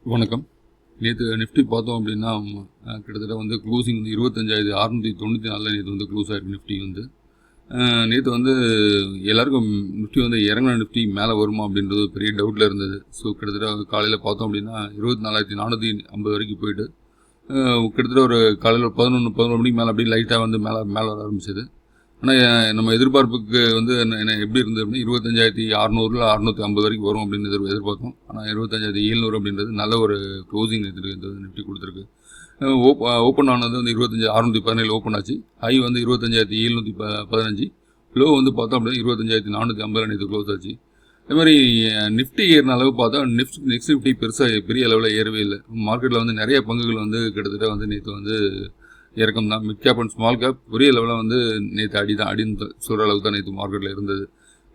வணக்கம். நேற்று நிஃப்டி பார்த்தோம் அப்படின்னா கிட்டத்தட்ட வந்து க்ளோசிங் வந்து 25,694 நேற்று வந்து க்ளோஸ் ஆகிருக்கு. நிஃப்டி வந்து நேற்று வந்து எல்லாருக்கும் நிஃப்டி வந்து இறங்கின நிஃப்டி மேலே வருமா அப்படின்றது பெரிய டவுட்டில் இருந்தது. ஸோ கிட்டத்தட்ட காலையில் பார்த்தோம் அப்படின்னா 24,450 வரைக்கும் போயிட்டு கிட்டத்தட்ட ஒரு காலையில் ஒரு 11 மணிக்கு மேலே அப்படியே லைட்டாக வந்து மேலே வர ஆரம்பிச்சது. ஆனால் நம்ம எதிர்பார்ப்புக்கு வந்து என்ன எப்படி இருந்தது அப்படின்னா 25,600 650 வரைக்கும் வரும் அப்படின்னு எதிர்பார்த்தோம். ஆனால் 25,700 அப்படின்றது நல்ல ஒரு க்ளோசிங் இருந்தது. நிஃப்டி கொடுத்துருக்கு. ஓப்பன் ஆனது வந்து 25,617 ஓப்பன் ஆச்சு. ஹை வந்து 25,715, லோ வந்து பார்த்தோம் அப்படின்னா 25,450 நேற்று க்ளோஸ் ஆச்சு. அதே மாதிரி நிஃப்டி ஏறின அளவு பார்த்தா நெக்ஸ்ட் நிஃப்டி பெரிய அளவில் ஏறவே இல்லை. மார்க்கெட்டில் வந்து நிறைய பங்குகள் வந்து கிட்டத்தட்ட வந்து நேற்று வந்து இறக்கம் தான். Mid cap and small cap பெரிய லெவலில் வந்து நேற்று அடின்னு சொல்கிற அளவுக்கு தான் நேற்று மார்க்கெட்டில் இருந்தது.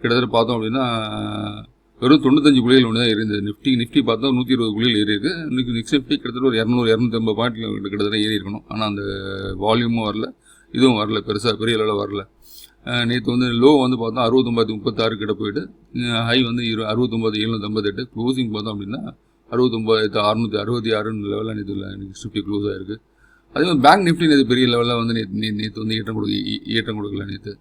கிட்டத்தட்ட பார்த்தோம் அப்படின்னா வெறும் 95 புள்ளிகள் ஒன்று தான் இருந்தது. நிஃப்டி பார்த்தா 120 புள்ளிகள் ஏறி இருக்குது. இன்றைக்கி நிஃப்டி கிட்டத்தட்ட ஒரு 200-250 பாயிண்ட் கிட்டத்தட்ட ஏறி இருக்கணும். ஆனால் அந்த வால்யூமும் வரல, இதுவும் வரல, பெரிய அளவில் வரல. நேற்று வந்து லோ வந்து பார்த்தா 69,36 கிட்ட போயிட்டு ஹை வந்து 69,758, க்ளோசிங் பார்த்தோம் அப்படின்னா 69,666 லெவலில் நேற்று நிஃப்டி க்ளோஸ் ஆகிருக்கு. அதே மாதிரி பேங்க் நிஃப்டி நேற்று பெரிய லெவலில் வந்து நேற்று வந்து ஏற்றம் கொடுக்கல. நேற்று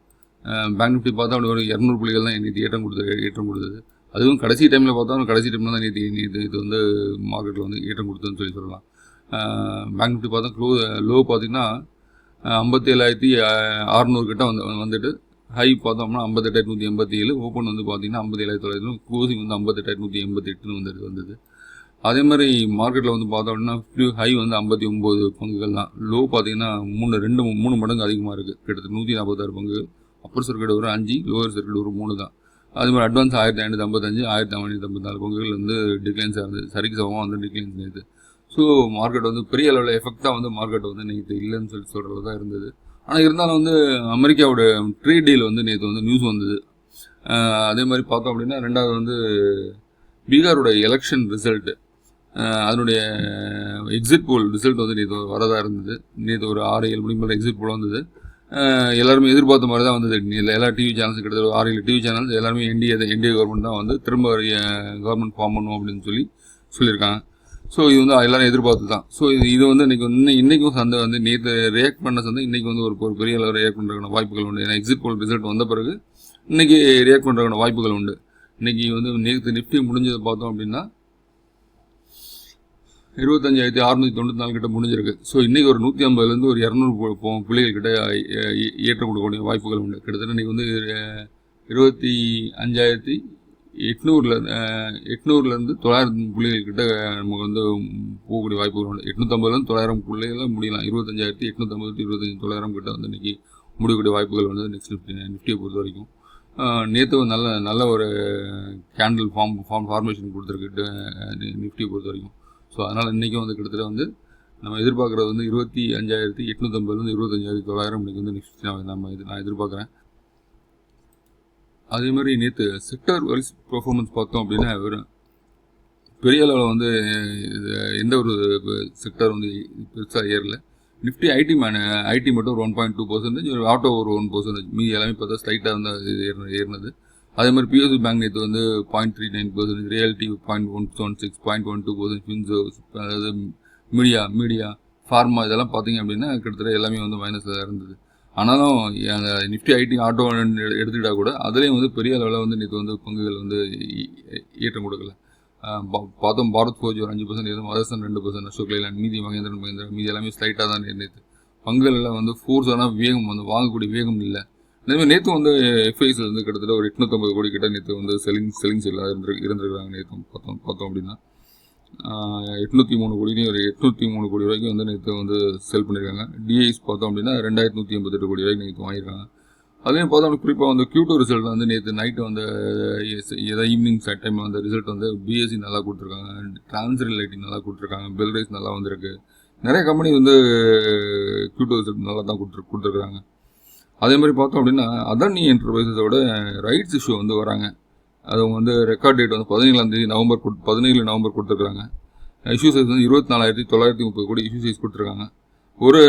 பேங்க் நிஃப்டி பார்த்தா அப்படி ஒரு 200 புள்ளிகள் தான் நேற்று ஏற்றம் கொடுத்தது. அதுவும் கடைசி டைமில் பார்த்தா தான் நேற்று இது வந்து மார்க்கெட்டில் வந்து ஏற்றம் கொடுத்ததுன்னு சொல்லலாம். பேங்க் நிஃப்டி பார்த்தா லோ பார்த்திங்கன்னா 57,600 கிட்ட வந்துட்டு ஹை பார்த்தோம்னா 58,187, ஓப்பன் வந்து பார்த்திங்கன்னா 57,900, க்ளோசிங் வந்து 58,188 வந்தது. அதே மாதிரி மார்க்கெட்டில் வந்து பார்த்தோம் அப்படின்னா ஹை வந்து 59 பங்குகள் தான். லோ பார்த்தீங்கன்னா 3 மடங்கு அதிகமாக இருக்குது. கிட்டத்தட்ட 146 பங்குகள். அப்பர் சர்க்கியூட் ஒரு 5, லோவர் சர்க்கியூட் ஒரு 3 தான். அதே மாதிரி அட்வான்ஸ் 1555, 1554 பங்குகள் வந்து டிக்ளைன்ஸாக இருந்தது. சரிக்கு சமமாக வந்து டிக்ளைன்ஸ் நேற்று. ஸோ மார்க்கெட் வந்து பெரிய அளவில் எஃபெக்டாக வந்து மார்க்கெட் வந்து நேற்று இல்லைன்னு சொல்கிறது தான் இருந்தது. ஆனால் இருந்தாலும் வந்து அமெரிக்காவோட ட்ரேட் டீல் வந்து நேற்று வந்து நியூஸ் வந்தது. அதே மாதிரி பார்த்தோம் அப்படின்னா ரெண்டாவது வந்து பீகாரோட எலெக்ஷன் ரிசல்ட்டு, அதனுடைய எக்ஸிட் போல் ரிசல்ட் வந்து நேற்று வரதாக இருந்தது. நேற்று ஒரு 6-7 மணிக்கு மேலே எக்ஸிட் போல் வந்தது. எல்லாருமே எதிர்பார்த்த மாதிரி தான் வந்தது. எல்லா டிவி சேனல்ஸ் கிட்டத்தட்ட 6-7 டிவி சேனல்ஸ் எல்லாருமே என்டிஏ கவர்மெண்ட் தான் வந்து திரும்ப கவர்மெண்ட் ஃபார்ம் பண்ணும் அப்படின்னு சொல்லியிருக்காங்க. ஸோ இது வந்து எல்லாரும் எதிர்பார்த்து தான். ஸோ இது வந்து இன்றைக்கும் சந்தை வந்து நேற்று ரியாக்ட் பண்ண சந்தை இன்றைக்கி வந்து ஒரு பெரிய அளவு ரியாக்ட் பண்ணுறதுக்கான வாய்ப்புகள் உண்டு. ஏன்னா எக்ஸிட் போல் ரிசல்ட் வந்த பிறகு இன்றைக்கி ரியாக்ட் பண்ணுறதுக்கான வாய்ப்புகள் உண்டு. இன்றைக்கி வந்து நேற்று நிஃப்டி முடிஞ்சதை பார்த்தோம் அப்படின்னா 25,694 கிட்ட முடிஞ்சிருக்கு. ஸோ இன்றைக்கி ஒரு 150லேருந்து ஒரு 200 புள்ளிகள் கிட்ட ஏற்றம் கொடுக்கக்கூடிய வாய்ப்புகள் உண்டு. கிட்டத்தட்ட இன்றைக்கி வந்து 25,800லேருந்து 900 புள்ளிகள் கிட்ட நமக்கு வந்து போகக்கூடிய வாய்ப்புகள் உண்டு. 850லேருந்து 900 புள்ளிகள் முடியலாம். 25,850 25,900 கிட்ட வந்து இன்றைக்கி முடியக்கூடிய வாய்ப்புகள் வந்து நிஃப்டியை பொறுத்த வரைக்கும். நேற்று நல்ல ஒரு கேண்டில் ஃபார்மேஷன் கொடுத்துருக்கு நிஃப்டியை பொறுத்த வரைக்கும். ஸோ அதனால் இன்றைக்கும் வந்து கிட்டத்தட்ட வந்து நம்ம எதிர்பார்க்குறது வந்து 25,850லேருந்து 25,900 இன்றைக்கி வந்து நிஃப்டி நான் எதிர்பார்க்குறேன். அதே மாதிரி நேற்று செக்டர் வைஸ் பர்ஃபார்மன்ஸ் பார்த்தோம் அப்படின்னா பெரிய அளவில் வந்து எந்த ஒரு செக்டர் வந்து பெருசாக ஏறல. நிஃப்டி ஐடி மட்டும் ஒரு 1.2%, ஒரு ஆட்டோ ஒரு 1%, மீதி எல்லாமே பார்த்தா ஸ்லைட்டாக வந்து ஏறினது. அதே மாதிரி பிஎஸ்சி பேங்க் நேற்று வந்து 0.39%, ரியாலிட்டி 0.116, 0.12%, ஃபின்சோ, அதாவது மீடியா ஃபார்மா இதெல்லாம் பார்த்தீங்க அப்படின்னா கிட்டத்தட்ட எல்லாமே வந்து மைனஸில் இருந்தது. ஆனாலும் அந்த நிஃப்டி ஐடி ஆட்டோ எடுத்துக்கிட்டால் கூட அதுலேயும் வந்து பெரிய அளவில் வந்து நேற்று வந்து பங்குகள் வந்து ஏற்றம் கொடுக்கல. பார்த்தோம் பாரத் ஃபோர்ஜ் ஒரு 5% ஏதும், மதர்சன் 2%, அசோக் லேலண்ட், மகேந்திரன் மீதி எல்லாமே ஸ்லைட்டாக தான் நேற்று. பங்குகளில் வந்து ஃபோர்ஸான வேகம் வந்து வாங்கக்கூடிய வேகம் இல்லை. அதேமாதிரி நேற்று வந்து எஃப்ஐஸில் வந்து கிட்டத்தட்ட ஒரு 850 கோடி கிட்ட நேற்று வந்து செல்லிங் சைடில் இருந்திருக்கிறாங்க. நேற்று பார்த்தோம் அப்படின்னா 803 கோடியும் ஒரு 803 கோடி வரைக்கும் வந்து நேற்று வந்து செல் பண்ணியிருக்காங்க. டிஐஸ் பார்த்தோம் அப்படின்னா 2,188 கோடி வரைக்கும் நேற்று வாங்கியிருக்காங்க. அதையும் பார்த்தோம் குறிப்பாக வந்து Q2 ரிசல்ட் வந்து நேற்று நைட்டு வந்து ஏதாவது ஈவினிங் டைம் வந்து ரிசல்ட் வந்து பிஎஸ்சி நல்லா கொடுத்துருக்காங்க, டிரான்ஸ்ஃபர் லைட்டிங் நல்லா கொடுத்துருக்காங்க, பெல்ரைஸ் நல்லா வந்திருக்கு. நிறைய கம்பெனி வந்து Q2 ரிசல்ட் நல்லா தான் கொடுத்துருக்குறாங்க. அதே மாதிரி பார்த்தோம் அப்படின்னா அதானி என்டர்பிரைஸஸோட ரைட்ஸ் இஷ்யூ வந்து வராங்க. அது வந்து ரெக்கார்ட் டேட் வந்து 17 நவம்பர் கொடுத்துருக்குறாங்க. இஷ்யூ சைஸ் வந்து 24,930 கோடி இஷ்யூ சைஸ் கொடுத்துருக்காங்க. ஒரு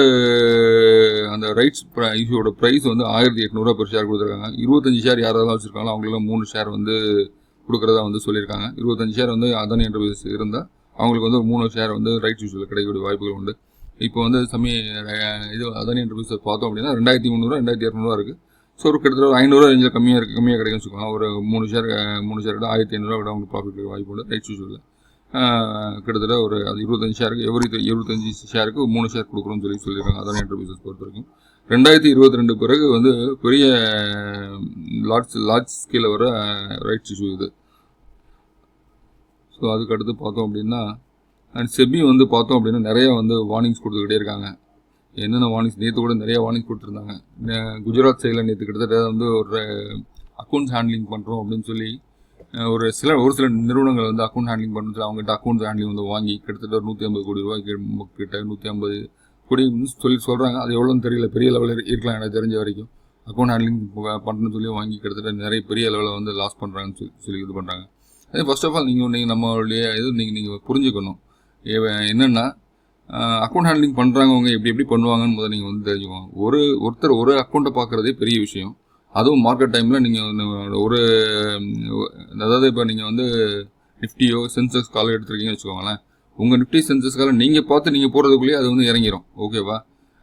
அந்த ரைட்ஸ் இஷ்யூவோட ப்ரைஸ் வந்து 1,800 per ஷேர் கொடுத்துருக்காங்க. 25 ஷேர் யாராவது வச்சுருக்காங்களோ அவங்களாம் 3 ஷேர் வந்து கொடுக்குறதா வந்து சொல்லியிருக்காங்க. 25 ஷேர் வந்து அதானி என்டர்பிரைஸஸ் இருந்தால் அவங்களுக்கு வந்து ஒரு 3 ஷேர் வந்து ரைட் இஷ்யூவில் கிடைக்கக்கூடிய வாய்ப்புகள் உண்டு. இப்போ வந்து இது அதானி என்டர்பிரைசஸ் பார்த்தோம் அப்படின்னா 2300 2200 இருக்குது. ஸோ ஒரு கிட்டத்தட்ட ஒரு 500 ரேஞ்சில் கம்மியாக கிடைக்கும்னு வச்சுக்கோங்க. ஒரு 3 ஷேர் விட 1500 விட அவங்களுக்கு ப்ராஃபிட் வாய்ப்பு உண்டு ரைட் இஷ்யூவில். கிட்டத்தட்ட ஒரு அது 25 ஷேருக்கு 25 ஷேருக்கு 3 ஷேர் கொடுக்குறோம்னு சொல்லியிருக்காங்க அதானி என்டர்பிரைசஸ் பொறுத்த வரைக்கும். 2022 பிறகு வந்து பெரிய லார்ஜ் ஸ்கேலில் வர ரைட்ஸ் இஷ்யூ இது. ஸோ அதுக்கு அடுத்து பார்த்தோம் அப்படின்னா செபி வந்து பார்த்தோம் அப்படின்னா நிறையா வந்து வார்னிங்ஸ் கொடுத்துக்கிட்டே இருக்காங்க. என்னென்ன வார்னிங்ஸ் நேற்று கூட நிறையா வார்னிங்ஸ் கொடுத்துருந்தாங்க. குஜராத் சைடில் நேற்று கிட்டத்தட்ட வந்து ஒரு அக்கௌண்ட்ஸ் ஹேண்ட்லிங் பண்ணுறோம் அப்படின்னு சொல்லி ஒரு சில நிறுவனங்கள் வந்து அக்கௌண்ட் ஹேண்ட்லிங் பண்ணுறது அவங்ககிட்ட அக்கௌண்ட்ஸ் ஹேண்ட்லிங் வந்து வாங்கி கிட்டத்தட்ட ஒரு 150 கோடி ரூபாய்க்கு கிட்ட 150 கோடி சொல்கிறாங்க. அது எவ்வளோன்னு தெரியல, பெரிய லெவலில் இருக்கலாம் எனக்கு தெரிஞ்ச வரைக்கும். அக்கௌண்ட் ஹேண்ட்லிங் பண்ணுறேன்னு சொல்லி வாங்கி கிட்டத்தட்ட நிறைய பெரிய லெவலில் வந்து லாஸ் பண்ணுறாங்கன்னு சொல்லி இது பண்ணுறாங்க. அதே ஃபர்ஸ்ட் ஆஃப் ஆல் நீங்கள் நம்மளுடைய இது நீங்கள் புரிஞ்சுக்கணும். என்னென்னா அக்கௌண்ட் ஹேண்ட்லிங் பண்ணுறாங்கவங்க எப்படி பண்ணுவாங்கன்னு முதல்ல நீங்கள் வந்து தெரிஞ்சுக்கோங்க. ஒருத்தர் ஒரு அக்கௌண்ட்டை பார்க்குறதே பெரிய விஷயம். அதுவும் மார்க்கெட் டைமில் நீங்கள் ஒரு அதாவது இப்போ நீங்கள் வந்து நிஃப்டியோ சென்செக்ஸ் கால் எடுத்துருக்கீங்கன்னு வச்சுக்கோங்களேன். உங்கள் நிஃப்டி சென்செக்ஸ் காலை நீங்கள் பார்த்து நீங்கள் போகிறதுக்குள்ளேயே அது வந்து இறங்கிடும். ஓகேவா?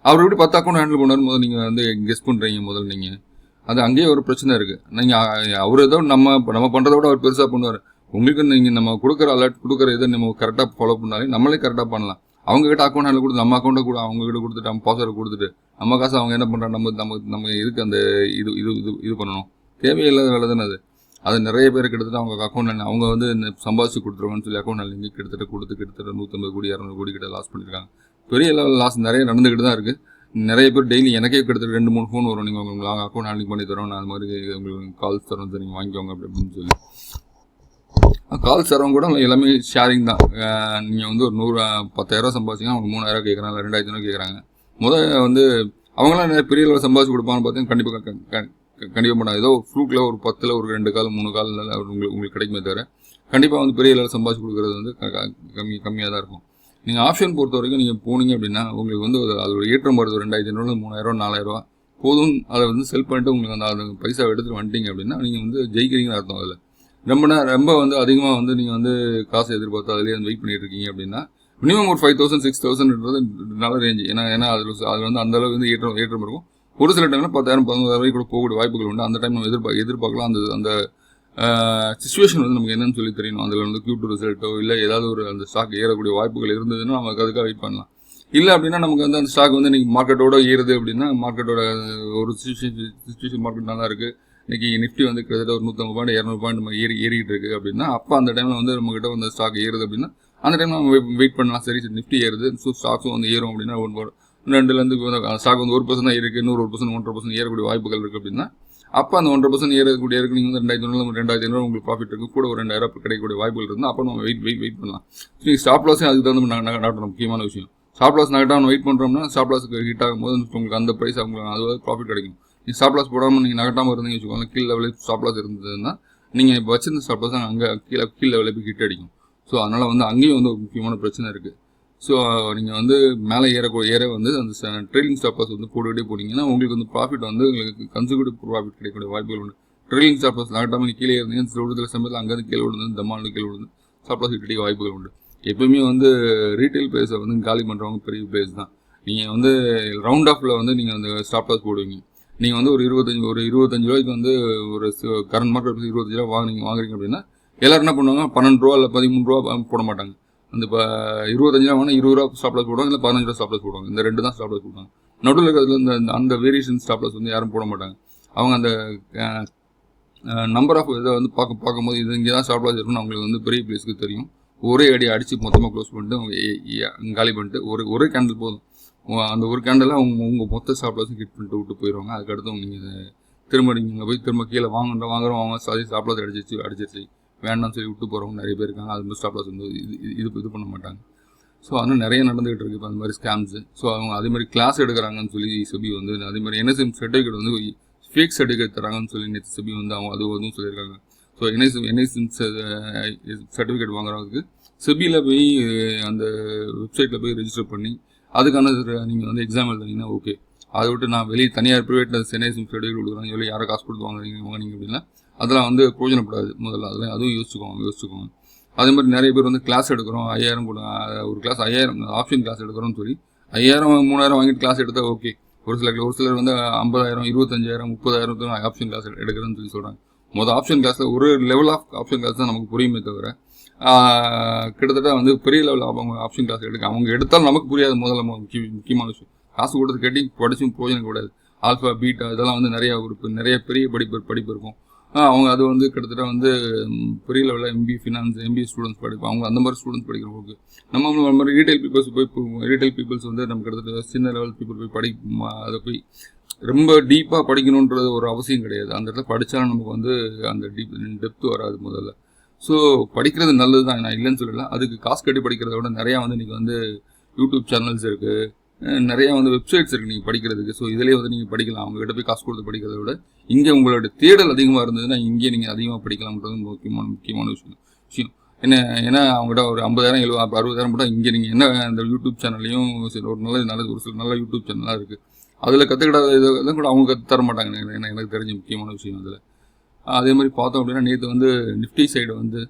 அவர் எப்படி 10 அக்கௌண்ட் ஹேண்டில் பண்ணுவார் முதல்ல நீங்கள் வந்து கெஸ் பண்ணுறீங்க. முதல்ல நீங்கள் அது அங்கேயே ஒரு பிரச்சனை இருக்குது. நீங்கள் அவர் ஏதோ நம்ம பண்ணுறத விட அவர் பெருசாக பண்ணுவார். உங்களுக்கு நீங்கள் நம்ம கொடுக்குற அலர்ட் கொடுக்குற இதை நம்ம கரெக்டாக ஃபாலோ பண்ணாலே நம்மளே கரெக்டாக பண்ணலாம். அவங்ககிட்ட அக்கௌண்ட் ஹேண்டில் கொடுத்து நம்ம அக்கௌண்ட்டை கூட அவங்ககிட்ட கொடுத்துட்டு நம்ம பாஸ்வேர்டு கொடுத்துட்டு நம்ம காசு அவங்க என்ன பண்ணுறாங்க நம்ம இதுக்கு அந்த இது பண்ணணும். தேவையில்லாத வேலை தானே அது நிறைய பேர் கிட்டத்தட்ட அவங்க அக்கௌண்ட் அவங்க வந்து சம்பாதிச்சு கொடுத்துருவாங்கன்னு சொல்லி அக்கௌண்ட் ஹேண்டில் கிட்டத்தட்ட 150 கோடி 200 கோடி கிட்ட லாஸ் பண்ணியிருக்காங்க. பெரிய லெவல் லாஸ் நிறைய நடந்துக்கிட்டு தான் இருக்குது. நிறைய பேர் டெய்லி எனக்கே கிட்டத்தட்ட 2-3 ஃபோன் வரும். நீங்கள் உங்களுக்கு அக்கௌண்ட் ஹேண்டில் பண்ணி தரோம், நான் அது மாதிரி உங்களுக்கு கால்ஸ் தரோம், நீங்கள் வாங்கிக்கோங்க அப்படின்னு சொல்லி. கால்ஸ் தரவங்க கூட எல்லாமே ஷேரிங் தான். நீங்கள் வந்து ஒரு 10,000 சம்பாதிச்சிங்கன்னா அவங்க 3,000 கேட்குறாங்க, 2,000 கேட்குறாங்க. வந்து அவங்களாம் நிறைய பெரிய லெவலில் சம்பாதிச்சு கொடுப்பாங்கன்னு பார்த்தீங்கன்னா கண்டிப்பாக மாட்டாங்க. ஏதோ ஃப்ளூக்கில் ஒரு 10ல் ஒரு 2 கால் 3 கால் உங்களுக்கு கிடைக்குமே தவிர கண்டிப்பாக வந்து பெரிய லெவலில் சம்பாதிச்சு கொடுக்குறது வந்து கம்மியாக தான் இருக்கும். நீங்கள் ஆப்ஷன் பொறுத்த வரைக்கும் நீங்கள் போனீங்க அப்படின்னா உங்களுக்கு வந்து அது ஒரு ஏற்றம் வருது. 2,500 3,000 4,000 போதும். அதை வந்து செல் பண்ணிட்டு உங்களுக்கு அந்த பைசா எடுத்துகிட்டு வந்துட்டீங்க அப்படின்னா நீங்கள் வந்து ஜெயிக்கிறீங்கன்னு அர்த்தம். அதில் ரொம்ப வந்து அதிகமாக வந்து நீங்கள் வந்து காசு எதிர்பார்த்து அதிலே வந்து வெயிட் பண்ணிட்டு இருக்கீங்க அப்படின்னா மினிமம் ஒரு 5,000 6,000ன்றது நல்ல ரேஞ்சு. ஏன்னா அதில் வந்து அந்தளவுக்கு வந்து ஏற்றம் இருக்கும். ஒரு சில டைமில் 10,000 15,000 வரைக்கும் கூட போகக்கூடிய வாய்ப்புகள் உண்டு. அந்த டைம் நம்ம எதிர்பார்க்கலாம். அந்த சிச்சுவேஷன் வந்து நமக்கு என்னன்னு சொல்லி தெரியணும். அதில் வந்து Q2 ரிசல்ட்டோ இல்லை ஏதாவது ஒரு அந்த ஸ்டாக் ஏறக்கூடிய வாய்ப்புகள் இருந்ததுன்னா நமக்கு அதுக்காக வெயிட் பண்ணலாம். இல்லை அப்படின்னா நமக்கு வந்து அந்த ஸ்டாக் வந்து இன்றைக்கி மார்க்கெட்டோட ஏறுது அப்படின்னா மார்க்கெட்டோட ஒரு சிச்சுவேஷன் மார்க்கெட் நல்லா இருக்குது. இன்றைக்கி நிஃப்டி வந்து கிட்டத்தட்ட ஒரு 150 பாயிண்ட் 200 பாயிண்ட் நம்ம ஏறிக்கிட்டு இருக்குது அப்படின்னா அப்போ அந்த டைமில் வந்து நம்மகிட்ட வந்து ஸ்டாக் ஏறுது அப்படின்னா அந்த டைம் நம்ம வெயிட் பண்ணலாம். சரி நிஃப்டி ஏறுது, ஸோ ஸ்டாக்ஸும் வந்து ஏறும் அப்படின்னா 2லேருந்து ஸ்டாக் வந்து 1% தான் இருக்குது, 1% 1.5% ஏறக்கூடிய வாய்ப்புகள் இருக்குது அப்படின்னா அப்போ அந்த 1.5% ஏறக்கூடிய இருக்குது. நீங்கள் வந்து 2,500 உங்களுக்கு ப்ராஃபிட் இருக்குது, கூட ஒரு 2,000 கிடைக்கக்கூடிய வாய்ப்புகள் இருந்தால் அப்போ நம்ம வெயிட் பண்ணலாம். நீங்கள் ஸ்டாப் லாஸே அதுக்கு தகுந்த நாட்டணும். முக்கியமான விஷயம் ஸ்டாப் லாஸ் நகட்டாமல் வெயிட் பண்ணுறோம்னா ஸ்டாப் லாஸுக்கு ஹிட் ஆகும்போது உங்களுக்கு அந்த ப்ரைஸ் உங்களுக்கு அதுவாக ப்ராஃபிட் கிடைக்கும். நீங்கள் ஸ்டாப் லாஸ் போடாமல் நீங்கள் நகட்டாமல் இருந்தீங்க வச்சுக்கோங்க, கீழ் லெவலில் ஸ்டாப் லாஸ் இருந்ததுன்னா நீங்கள் இப்போ வச்சிருந்த ஸ்டாப் லாஸ் அங்கே கீழ் லெவலில் போய் ஹிட் அடிக்கும். ஸோ அதனால் வந்து அங்கேயும் வந்து ஒரு முக்கியமான பிரச்சனை இருக்குது. ஸோ நீங்கள் வந்து மேலே ஏற வந்து அந்த ட்ரெயிலிங் ஸ்டாப் லாஸ் வந்து போட்டுக்கிட்டே போனீங்கன்னா உங்களுக்கு வந்து ப்ராஃபிட் வந்து உங்களுக்கு கன்சிக்யூட்டிவ் ப்ராஃபிட் கிடைக்கக்கூடிய வாய்ப்புகள் உண்டு. ட்ரெயிலிங் ஸ்டாப் லாஸ் நகட்டாமல் நீங்கள் கீழே இருந்தீங்க சில சமயத்தில் அங்கேருந்து கீழே விழுந்து தமாலில் கீழே விழுந்து ஸ்டாப் லாஸ் ஹிட் அடிக்க வாய்ப்புகள் உண்டு. எப்பவுமே வந்து ரீட்டைல் பிளேஸை வந்து காலி பண்ணுறவங்க பெரிய பிளேஸ் தான். நீங்கள் வந்து ரவுண்ட் ஆஃபில் வந்து நீங்கள் அந்த ஸ்டாப் லாஸ் போடுவீங்க. நீங்கள் வந்து ஒரு 25 ரூபாய்க்கு வந்து ஒரு கரண்ட் மார்க்கெட் 25 ரூபா வாங்குறீங்க அப்படின்னா எல்லோரும் என்ன பண்ணுவாங்க 12 ரூபா இல்லை 13 ரூபா போட மாட்டாங்க. அந்த இப்போ 25 ரூபா வாங்கினா 20 ரூபா ஸ்டாப் லாஸ் போடுவாங்க, இல்லை 15 ரூபா ஸ்டாப் லாஸ் போடுவாங்க. இந்த 2 தான் ஸ்டாப் லாஸ் போடுவாங்க. நடுவில் இருக்கிறதுல அந்த வேரியேஷன் ஸ்டாப் லாஸ் வந்து யாரும் போட மாட்டாங்க. அவங்க அந்த நம்பர் ஆஃப் இதை வந்து பார்க்கும்போது இது இங்கே தான் ஸ்டாப் லாஸ் இருக்குன்னு அவங்களுக்கு வந்து பெரிய பிளேஸ்க்கு தெரியும். ஒரே அடி அடித்து மொத்தமாக க்ளோஸ் பண்ணிட்டு அவங்க காலி பண்ணிட்டு ஒரே கேண்டில் போதும். அந்த ஒரு கேண்டில் உங்கள் மொத்த ஸ்டாப் லாஸும் ஹிட் பண்ணிட்டு விட்டு போயிடுவாங்க. அதுக்கடுத்து நீங்கள் திரும்ப போய் திரும்ப கீழே வாங்குறோம் சாதி ஸ்டாப் லாஸ் அடிச்சிருச்சு வேண்டாம்னு சொல்லி விட்டு போகிறவங்க நிறைய பேர் இருக்காங்க. அது மாதிரி ஸ்டாப் லாஸ் வந்து இது பண்ண மாட்டாங்க. ஸோ அதனால் நிறைய நடந்துகிட்டு இருக்குது இப்போ அந்த மாதிரி ஸ்கேம்ஸு. ஸோ அவங்க அதே மாதிரி கிளாஸ் எடுக்கிறாங்கன்னு சொல்லி செபி வந்து அதே மாதிரி NSM சர்டிஃபிகேட் வந்து ஃபேக் சர்டிஃபிகேட் தராங்கன்னு சொல்லி நேற்று செபி வந்து அவங்க அதுவும் சொல்லியிருக்காங்க. ஸோ NSM சர்டிஃபிகேட் வாங்குறதுக்கு செபியில் போய் அந்த வெப்சைட்டில் போய் ரெஜிஸ்டர் பண்ணி அதுக்கான நீங்கள் வந்து எக்ஸாம் எழுதுனீங்கன்னா ஓகே. அதை விட்டு நான் வெளியே தனியார் ப்ரைவேட்டில் NSM சர்டிஃபிகேட் கொடுக்குறாங்க சொல்லி யாரை காசு கொடுத்து வாங்குறீங்க அப்படின்னா அதெல்லாம் வந்து பிரயோஜனப்படாது. முதல்ல அதெல்லாம் அதுவும் யோசிச்சுக்கோங்க. அதே மாதிரி நிறைய பேர் வந்து கிளாஸ் எடுக்கிறோம் 5000 கூட ஒரு கிளாஸ் 5000 ஆப்ஷன் கிளாஸ் எடுக்கிறோம்னு சொல்லி 5000 3000 வாங்கிட்டு கிளாஸ் எடுத்தால் ஓகே. ஒரு சிலர் வந்து 50,000 25,000 30,000 ஆப்ஷன் கிளாஸ் எடுக்கிறேன்னு சொல்லி சொல்கிறாங்க. மொதல் ஆப்ஷன் கிளாஸில் ஒரு லெவல் ஆஃப் ஆப்ஷன் கிளாஸ் தான் நமக்கு புரியுமே தவிர கிட்டத்தட்ட வந்து பெரிய லெவல் அவங்க ஆப்ஷன் கிளாஸ் அவங்க எடுத்தாலும் நமக்கு புரியாது. முதல்ல முக்கியமான விஷயம் காசு கொடுத்து கட்டி படிச்சும் பிரயோஜனம் கூடாது. ஆல்ஃபா பீட்டா இதெல்லாம் வந்து நிறைய பெரிய படிப்பு இருக்கும். அவங்க அது வந்து கிட்டத்தட்ட வந்து பெரிய லெவலில் எம்பிஏ ஃபினான்ஸ் எம்பிஏ ஸ்டூடெண்ட்ஸ் படிப்போம். அவங்க அந்த மாதிரி ஸ்டூடெண்ட்ஸ் படிக்கிறவங்களுக்கு நம்ம மாதிரி ரீட்டைல் பீப்புள்ஸ் வந்து நம்ம கிட்டத்தட்ட சின்ன லெவல் பீப்புள் போய் அதை போய் ரொம்ப டீப்பாக படிக்கணுன்றது ஒரு அவசியம் கிடையாது. அந்த இடத்துல படித்தாலும் நமக்கு வந்து அந்த டெப்த் வராது முதல்ல. ஸோ படிக்கிறது நல்லது தான், நான் இல்லைன்னு சொல்லலை. அதுக்கு காசு கட்டி படிக்கிறத விட நிறையா வந்து இன்றைக்கி வந்து யூடியூப் சேனல்ஸ் இருக்குது, நிறையா வந்து வெப்சைட்ஸ் இருக்குது நீங்கள் படிக்கிறதுக்கு. ஸோ இதிலே வந்து நீங்கள் படிக்கலாம். அவங்ககிட்ட போய் காசு கொடுத்து படிக்கிறத விட இங்கே உங்களோட தேடல் அதிகமாக இருந்ததுன்னா இங்கே நீங்கள் அதிகமாக படிக்கலாம்ன்றது முக்கியமான விஷயம். ஏன்னா அவங்ககிட்ட ஒரு 50,000 60,000 போட்டால் இங்கே நீங்கள் என்ன அந்த யூடியூப் சேனல்லையும் ஒரு சில நல்ல யூடியூப் சேனலாக இருக்குது. அதில் கற்றுக்கிடாத இதெல்லாம் கூட அவங்க கற்று தர மாட்டாங்க. எனக்கு தெரிஞ்ச முக்கியமான விஷயம் அதில். அதே மாதிரி பார்த்தோம் அப்படின்னா நேற்று வந்து நிஃப்டி சைடு வந்து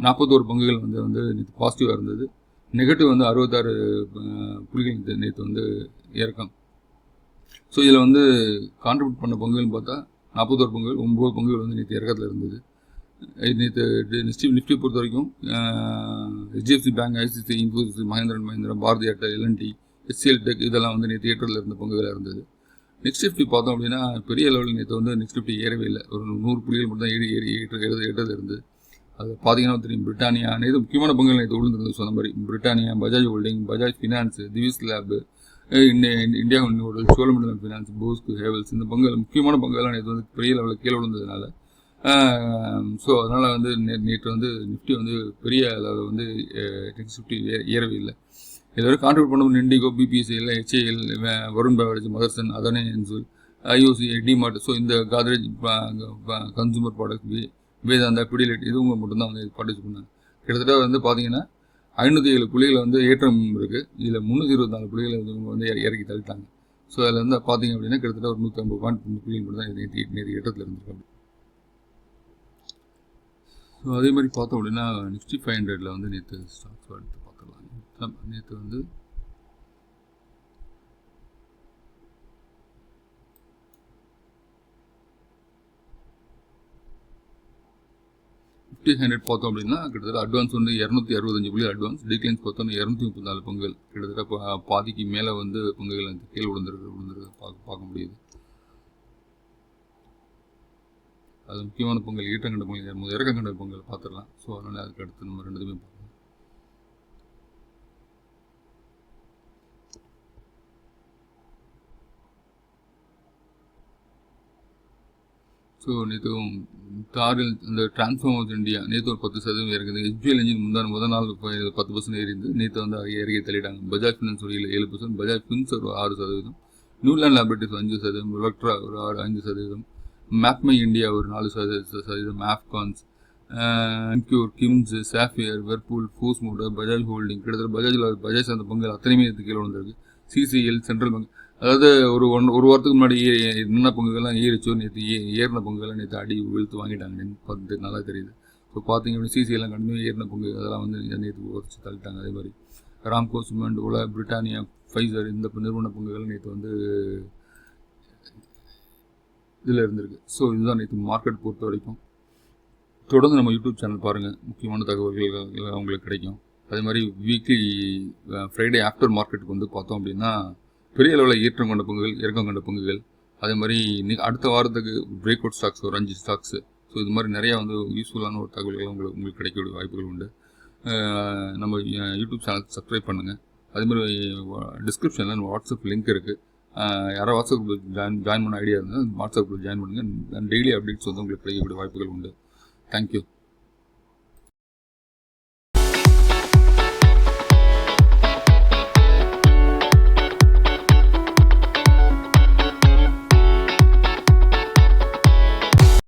41 பங்குகள் வந்து நேற்று பாசிட்டிவாக இருந்தது. நெகட்டிவ் வந்து 66 புள்ளிகள் நேற்று வந்து இறக்கம். ஸோ இதில் வந்து கான்ட்ரிபியூட் பண்ண பங்குகள்னு பார்த்தா 41 பங்குகள் 9 பங்குகள் வந்து நேற்று இறக்கத்தில் இருந்தது. நேற்று நிஃப்டி பொறுத்த வரைக்கும் HDFC bank, ICICI, Infosys, Mahindra, Bharti Airtel, LNT, HCL tech இதெல்லாம் வந்து நேற்று ஏற்றத்தில் இருந்த பங்குகளாக இருந்தது. நெக்ஸ்ட் நிஃப்டி பார்த்தோம் அப்படின்னா பெரிய லெவலில் நேற்று வந்து நெக்ஸ்ட் நிஃப்டி ஏறவே இல்லை. ஒரு 100 புள்ளிகள் மட்டும் தான் ஏற்றது இருந்தது. அது பார்த்தீங்கன்னா தெரியும். பிரிட்டானியா நேற்று முக்கியமான பங்குகள் நேற்று விழுந்திருந்தது. சொன்ன மாதிரி Britannia, Bajaj holding, Bajaj finance, Divis lab, India hotel, Cholamandalam finance, Bosch, Havells இந்த பங்குகள் முக்கியமான பங்குகள்லாம் நேற்று வந்து பெரிய லெவலில் கீழே விழுந்ததுனால ஸோ அதனால் வந்து நேற்று வந்து நிஃப்டி வந்து பெரிய அளவில் வந்து நெக்ஸ்ட் நிஃப்டி ஏறவே இல்லை. இதுவரை கான்ட்ரிபியூட் பண்ண Indigo, BPCL, HAL, Varun beverage, Motherson, Adani என்சூல், IOC, டிமார்ட், ஸோ இந்த காத்ரேஜ் கன்சூமர் ப்ராடக்ட், வேதாந்தா, பிடிலைட் இதுவும் மட்டும்தான் வந்து பார்ட்டிசிபேட் பண்ணாங்க. கிட்டத்தட்ட வந்து பார்த்தீங்கன்னா 507 புள்ளிகள் வந்து ஏற்றம் இருக்குது. இதில் 324 புள்ளிகளை வந்து இறக்கி தள்ளிட்டாங்க. ஸோ அதில் வந்து பார்த்தீங்க அப்படின்னா கிட்டத்தட்ட ஒரு 150 புள்ளிகள் மட்டும் தான் நேற்று ஏற்றத்தில் இருந்திருக்காங்க. ஸோ அதே மாதிரி பார்த்தோம் அப்படின்னா நிஃப்டி 500 வந்து நேற்று ஸ்டாக்ஸ் எடுத்து பார்த்துக்கலாம். நேற்று வந்து நிஃப்டி 500 பார்த்தோம் அப்படின்னா கிட்டத்தட்ட அட்வான்ஸ் வந்து 265 புள்ளி அட்வான்ஸ், டிக்ளைன்ஸ் பார்த்தோம்னா 234 பங்குகள், கிட்டத்தட்ட பாதிக்கு மேலே வந்து பங்குகள் வந்து கீழே விழுந்துருக்கு பார்க்க முடியுது. அது முக்கியமான பொங்கல், ஈட்டங்கண்ட பொங்கல், இறக்கங்கண்ட பொங்கல் பார்த்துடலாம். ஸோ அதனால் அதுக்கு அடுத்து நம்ம ரெண்டுமே பார்க்கலாம். ஸோ நேற்று காரில் இந்த டிரான்ஸ்ஃபார்மர்ஸ் இந்தியா நேற்று ஒரு 10% இருக்குது. HBL இன்ஜின் முதல் நாள் 10% ஏறிந்து நேற்று வந்து இறங்கி தள்ளிட்டாங்க. பஜாஜ் ஃபினான்ஸ் ஒரு 7%, பஜாஜ் ஃபின்ஸ் ஒரு 6%, நியூலாண்ட் லேபரேட்டரிஸ் 5%, எலக்ட்ரா ஒரு 5%, மேப்மை இந்தியா ஒரு 4%, மேப்கான்ஸ், Emcure, KIMS, Sapphire, Whirlpool, Force motor, Bajaj holding, கிட்டத்தட்ட பஜாஜ் அந்த பங்குகள் அத்தனையுமே கீழே வந்திருக்கு. CCL, சென்ட்ரல் பேங்க், அதாவது ஒரு வாரத்துக்கு முன்னாடி என்ன பங்குகள்லாம் ஏறிச்சோ நேற்று ஏறின பங்குகள்லாம் நேற்று அடி வெளுத்து வாங்கிட்டாங்க பார்த்து நல்லா தெரியுது. ஸோ பார்த்தீங்க அப்படின்னா CCL கண்டினியூ ஏறின பங்கு அதெல்லாம் வந்து நேற்று உரைச்சி தள்ளிட்டாங்க. அதே மாதிரி Ramco cement, Ola, Britannia, Pfizer இந்த நிறுவன பங்குகள் நேற்று வந்து இதில் இருந்திருக்கு. ஸோ இதுதான் நேற்று மார்க்கெட் பொறுத்த வரைக்கும். தொடர்ந்து நம்ம யூடியூப் சேனல் பாருங்கள், முக்கியமான தகவல்கள் உங்களுக்கு கிடைக்கும். அதே மாதிரி வீக்லி ஃப்ரைடே ஆஃப்டர் மார்க்கெட்டுக்கு வந்து பார்த்தோம் அப்படின்னா பெரிய அளவில் ஏற்றம் கொண்ட பங்குகள், இறக்கம் கொண்ட பங்குகள், அதே மாதிரி அடுத்த வாரத்துக்கு பிரேக் அவுட் ஸ்டாக்ஸ் ஒரு 5 ஸ்டாக்ஸு. ஸோ இது மாதிரி நிறையா வந்து யூஸ்ஃபுல்லான ஒரு தகவல்கள் உங்களுக்கு கிடைக்கக்கூடிய வாய்ப்புகள் உண்டு. நம்ம யூடியூப் சேனல் சப்ஸ்கிரைப் பண்ணுங்கள். அதே மாதிரி டிஸ்கிரிப்ஷனில் வாட்ஸ்அப் லிங்க் இருக்குது. யாராவது வாட்ஸ்அப் குரூப் ஜாயின் பண்ண ஐடியா இருந்தால் வாட்ஸ்அப் குரூப் ஜாயின் பண்ணுங்கள். டெய்லி அப்டேட்ஸ் வந்து உங்களுக்கு கிடைக்கக்கூடிய வாய்ப்புகள் உண்டு. தேங்க்யூ.